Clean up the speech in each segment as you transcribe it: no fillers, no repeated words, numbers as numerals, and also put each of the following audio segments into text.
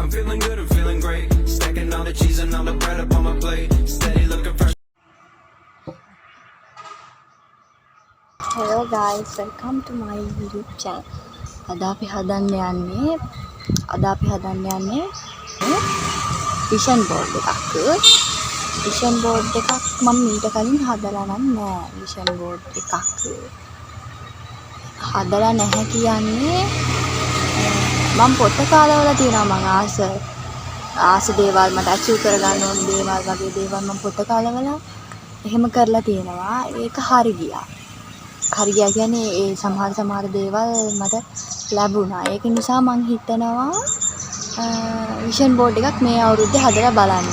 I'm feeling good, I'm feeling great. Stacking all the cheese and all the bread up on my plate. Steady looking fresh. Hello guys, welcome to my YouTube channel. අද අපි හදන්න යන්නේ vision board එකක්. vision board එකක් මම මීට කලින් හදලා නෑ. vision board එකක් හදලා නැහැ කියන්නේ මම පොත කාලවල තියෙනවා මම ආස දේවල් මට අචීව් කරගන්න ඕන දේවල් වගේ දේවල් මම පොත කාලවල එහෙම කරලා තියෙනවා. ඒක හරි ගියා. කියන්නේ ඒ සමහර දේවල් මට ලැබුණා. ඒක නිසා මං හිතනවා විෂන් බෝඩ් එකක් මේ අවුරුද්දේ හදලා බලන්න.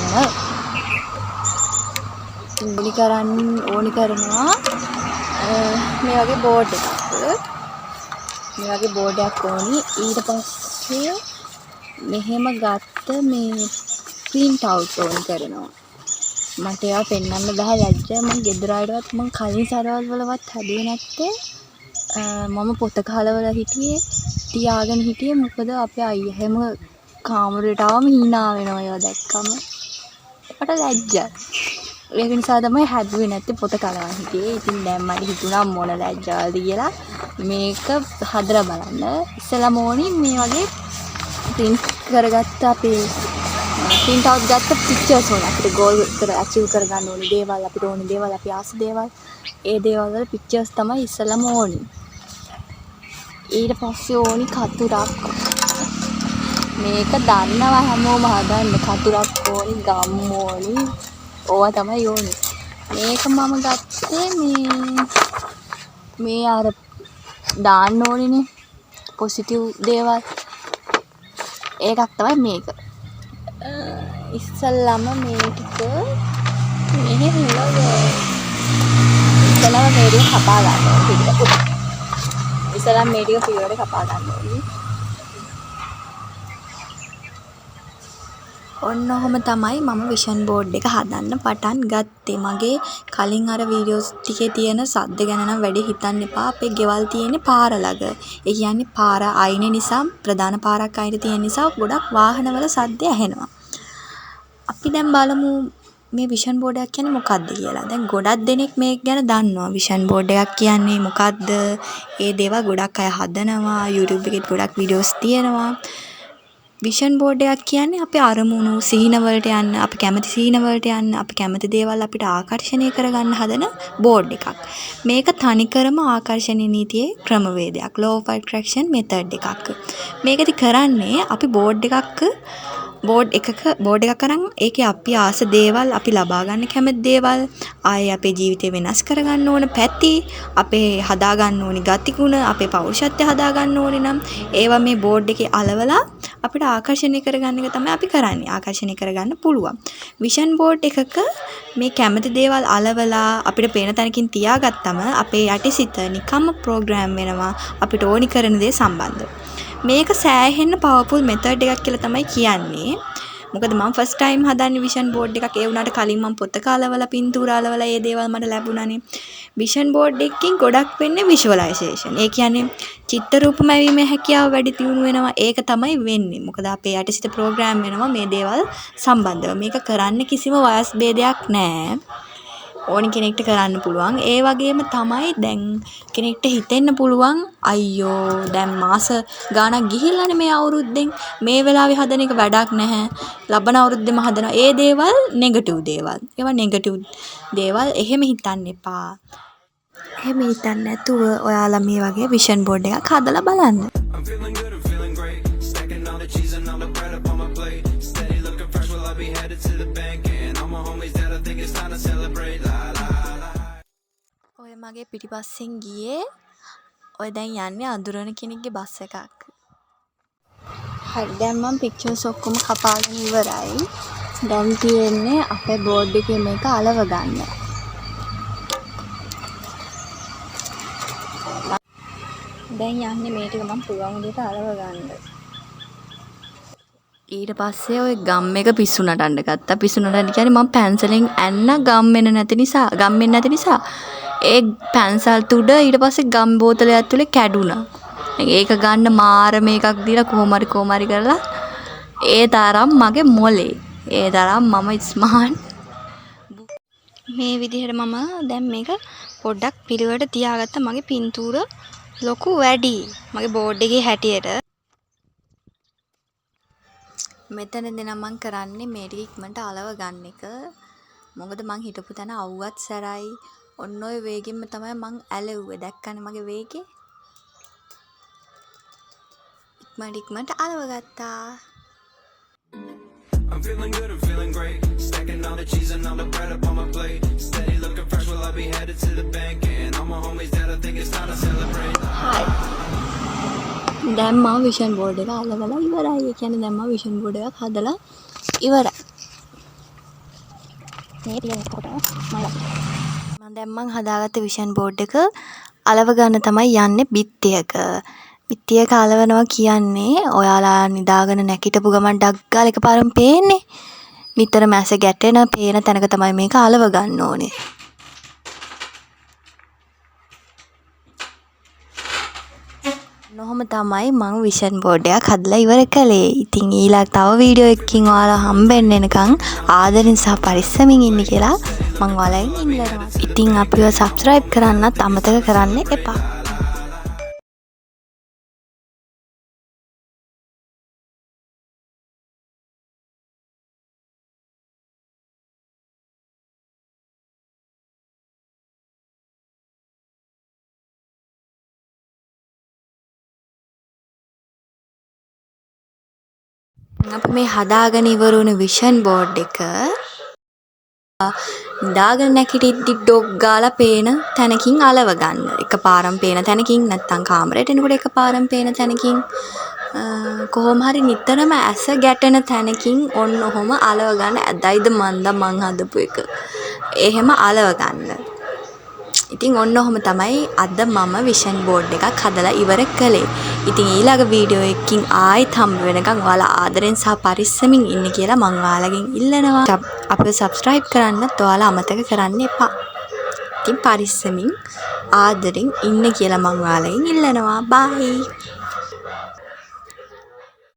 ඕනි කරනවා මේ වගේ බෝඩ් එකක්. මේ වගේ බෝඩ් එකක් ඕනි. ඊට පස්සේ මෙහෙම ගත්ත මේ print out ඕනි කරනවා. මට ඒවා පෙන්වන්න බෑ ලැජ්ජා. මම ගෙදර ආයටවත් මම කලින් සරවල් වලවත් හැදුවේ නැත්තේ. මම පොත කාලවල තියාගෙන හිටියේ මොකද අපේ අයියා හැම කාමරේට ආවම hina වෙනවා ඒවා දැක්කම. මට ලැජ්ජා. ඒක නිසා තමයි හැදුවේ නැත්තේ පොත කාලවල හිටියේ. ඉතින් දැන් මට හිතුණා මොන ලැජ්ජාවද කියලා මේක හදලා බලන්න. ඉස්සෙල්ලාම ඕනි මේ වගේ print කරගත්ත අපේ print out ගත්ත pictures ඕන. අපිට goal කර achieve කරගන්න ඕනේ දේවල්, අපිට ඕනේ දේවල්, අපි ආස දේවල්. ඒ දේවල් වල pictures තමයි ඉස්සෙල්ලාම ඕනි. ඊට පස්සේ ඕනි කතුරක්. මේක දන්නවා හැමෝම හදන්න. කතුරක් ඕනි, ගම් ඕනි. ඕවා තමයි ඕනි. මේක මම ගත්තේ මේ අර දාන්න ඕනිනේ positive දේවල්. ඒකක් තමයි මේක. ඉස්සල්ලාම මේ ටික මෙහෙම ඉස්සල්ලාම මේ ටික කපා ගන්න ඕනේ. ඉස්සල්ලාම මේ ටික පියවරේ කපා ගන්න ඕනේ. ඔන්න ඔහොම තමයි මම විෂන් බෝඩ් එක හදන්න පටන් ගත්තේ. මගේ කලින් අර වීඩියෝස් ටිකේ තියෙන සද්ද ගැන නම් වැඩි හිතන්න එපා. අපේ ගෙවල් තියෙන්නේ පාර ළඟ. ඒ කියන්නේ පාර අයිනේ නිසා, ප්‍රධාන පාරක් අයිනේ තියෙන නිසා ගොඩක් වාහනවල සද්ද ඇහෙනවා. අපි දැන් බලමු මේ විෂන් බෝඩ් එකක් කියන්නේ මොකක්ද කියලා. දැන් ගොඩක් දෙනෙක් මේක ගැන දන්නවා. විෂන් බෝඩ් එකක් කියන්නේ මොකක්ද? ඒ දේවල් ගොඩක් අය හදනවා. YouTube එකේ ගොඩක් වීඩියෝස් තියෙනවා. විෂන් බෝඩ් එකක් කියන්නේ අපේ අරමුණු සිහින වලට යන්න, අපි කැමති සිහින වලට යන්න, අපි කැමති දේවල් අපිට ආකර්ෂණය කරගන්න හදන බෝඩ් එකක්. මේක තනිකරම ආකර්ෂණ නීතියේ ක්‍රමවේදයක්. Law of Attraction method එකක්. මේකදී කරන්නේ අපි බෝඩ් එකක් අරන් ඒකේ අපි ආස දේවල්, අපි ලබා ගන්න කැමති දේවල්, ආයේ අපේ ජීවිතේ වෙනස් කරගන්න ඕන පැති, අපේ හදා ගන්න ඕනි ගතිගුණ, අපේ පෞරුෂත්වය හදා ගන්න ඕනේ නම් ඒවා මේ බෝඩ් එකේ අලවලා අපිට ආකර්ෂණය කරගන්න එක තමයි අපි කරන්නේ. ආකර්ෂණය කරගන්න පුළුවන්. විෂන් බෝඩ් එකක මේ කැමති දේවල් අලවලා අපිට පේන තැනකින් තියාගත්තම අපේ යටිසිත නිකම්ම ප්‍රෝග්‍රෑම් වෙනවා අපිට ඕනි කරන දේ සම්බන්ධව. මේක සෑහෙන්න පවර්ෆුල් මෙතඩ් එකක් කියලා තමයි කියන්නේ. මොකද මම ෆස්ට් ටයිම් හදන්නේ විෂන් බෝඩ් එකක්. ඒ වුණාට කලින් මම පොත කාලවල පින්තූරාලවල ඒ දේවල් මට ලැබුණානේ. විෂන් බෝඩ් එකකින් ගොඩක් වෙන්නේ විෂුවලයිසේෂන්. ඒ කියන්නේ චිත්ත රූප මැවීමේ හැකියාව වැඩි දියුණු වෙනවා. ඒක තමයි වෙන්නේ. මොකද අපේ යටිසිත ප්‍රෝග්‍රෑම් වෙනවා මේ දේවල් සම්බන්ධව. මේක කරන්න කිසිම වයස් භේදයක් නැහැ. ඕනි කෙනෙක්ට කරන්න පුළුවන්. ඒ වගේම තමයි දැන් කෙනෙක්ට හිතෙන්න පුළුවන් අයියෝ දැන් මාස ගාණක් ගිහිල්ලානේ මේ අවුරුද්දෙන් මේ වෙලාවේ හදන එක වැඩක් නැහැ. ලබන අවුරුද්දෙම හදනවා. ඒ දේවල් නෙගටිව් දේවල්. ඒවා නෙගටිව් දේවල්. එහෙම හිතන්න එපා. එහෙම හිතන්න නැතුව ඔයාලා මේ වගේ විෂන් බෝඩ් එකක් හදලා බලන්න. I'm feeling good, I'm feeling great. Stacking all the cheese and all the bread up on my plate. Steady looking fresh, will I be headed to the bank? And all my homies that I think it's time to celebrate. La la la. ඔය මගේ පිටිපස්සෙන් ගියේ ඔය දැන් යන්නේ අඳුරන කෙනෙක්ගේ bus එකක්. හරි දැන් මම පික්චර්ස් ඔක්කොම කපාගෙන ඉවරයි. දැන් තියෙන්නේ අපේ බෝඩ් එකේ මේක අලව ගන්න. දැන් යන්නේ මේ ටික මම පුළුවන් විදිහට අලව ගන්න. ඊට පස්සේ ওই ගම් එක පිස්සු නටන්න ගත්තා. පිස්සු නටන්න කියන්නේ මම පැන්සලෙන් ඇන්න ගම් වෙන්නේ නැති නිසා ඒ පැන්සල් තුඩ ඊට පස්සේ ගම් බෝතලයක් තුලේ කැඩුනා. ඒක ගන්න මාර මේකක් දීලා කොහොම හරි කරලා ඒ තරම් මගේ මොලේ. ඒ තරම් මම ස්මාර්ට්. මේ විදිහට මම දැන් මේක පොඩ්ඩක් පිළිවෙලට තියාගත්ත මගේ පින්තූර ලොකු වැඩි. මගේ බෝඩ් එකේ හැටියට. මෙතනදී නම් මම කරන්නේ මේ ටික ඉක්මනට අලව ගන්න එක. මොකද මං හිටපු තැන අවුවත් සැරයි. ඔන්න ඔය වේගෙන්ම තමයි මං ඇලෙව්වේ. දැක්කනේ මගේ වේගේ. ඉක්මනට අලව ගත්තා. I'm feeling good, I'm feeling great. Stacking all the cheese and all the bread up on my plate. Steady looking fresh, will I be headed to the bank? And all my homies that I think it's time to celebrate. Hi. දැන් මම vision board එක අලවලා ඉවරයි. ඒ කියන්නේ දැන් මම vision board එකක් හදලා ඉවරයි. මේ තියෙන කොට මම හදාගත්ත විෂන් බෝඩ් එක අලව ගන්න තමයි යන්නේ බිත්තියක. බිත්තියක අලවනවා කියන්නේ ඔයාලා නිදාගෙන නැගිටපු ගමන් ඩක් ගාලා එකපාරම පේන්නේ. නිතරම ඇස ගැටෙන පේන තැනක තමයි මේක අලව ගන්න ඕනේ. නොහොම තමයි මම විෂන් බෝඩ් එකක් හදලා ඉවර කළේ. ඉතින් ඊළඟ තව වීඩියෝ එකකින් ඔයාලා හම්බෙන්න එනකන් ආදරෙන් සහ පරිස්සමින් ඉන්න කියලා මම ඔයාලගෙන් ඉල්ලනවා. ඉතින් අපිව සබ්ස්ක්‍රයිබ් කරන්නත් අමතක කරන්න එපා. අපි මේ හදාගෙන ඉවර වුණ විෂන් බෝඩ් එක නිදාගෙන නැගිටිද්දි ඩොග් ගාලා පේන තැනකින් අලව ගන්න. එකපාරම පේන තැනකින් නැත්තම් කාමරේට එනකොට එකපාරම පේන තැනකින් කොහොම හරි නිතරම ඇස ගැටෙන තැනකින් ඔන්න ඔහොම අලව ගන්න. ඇදයිද මන්දා මං හදපු එක. එහෙම අලව ගන්න. ඉතින් ඔන්න ඔහොම තමයි අද මම විෂන් බෝඩ් එකක් හදලා ඉවර කළේ. ඉතින් ඊළඟ වීඩියෝ එකකින් ආයෙත් හම්බ වෙනකන් ඔයාලා ආදරෙන් සහ පරිස්සමින් ඉන්න කියලා මං ඔයාලගෙන් ඉල්ලනවා. අපිව සබ්ස්ක්‍රයිබ් කරන්නත් ඔයාලා අමතක කරන්න එපා. ඉතින් පරිස්සමින් ආදරෙන් ඉන්න කියලා මං ඔයාලගෙන් ඉල්ලනවා. බයි.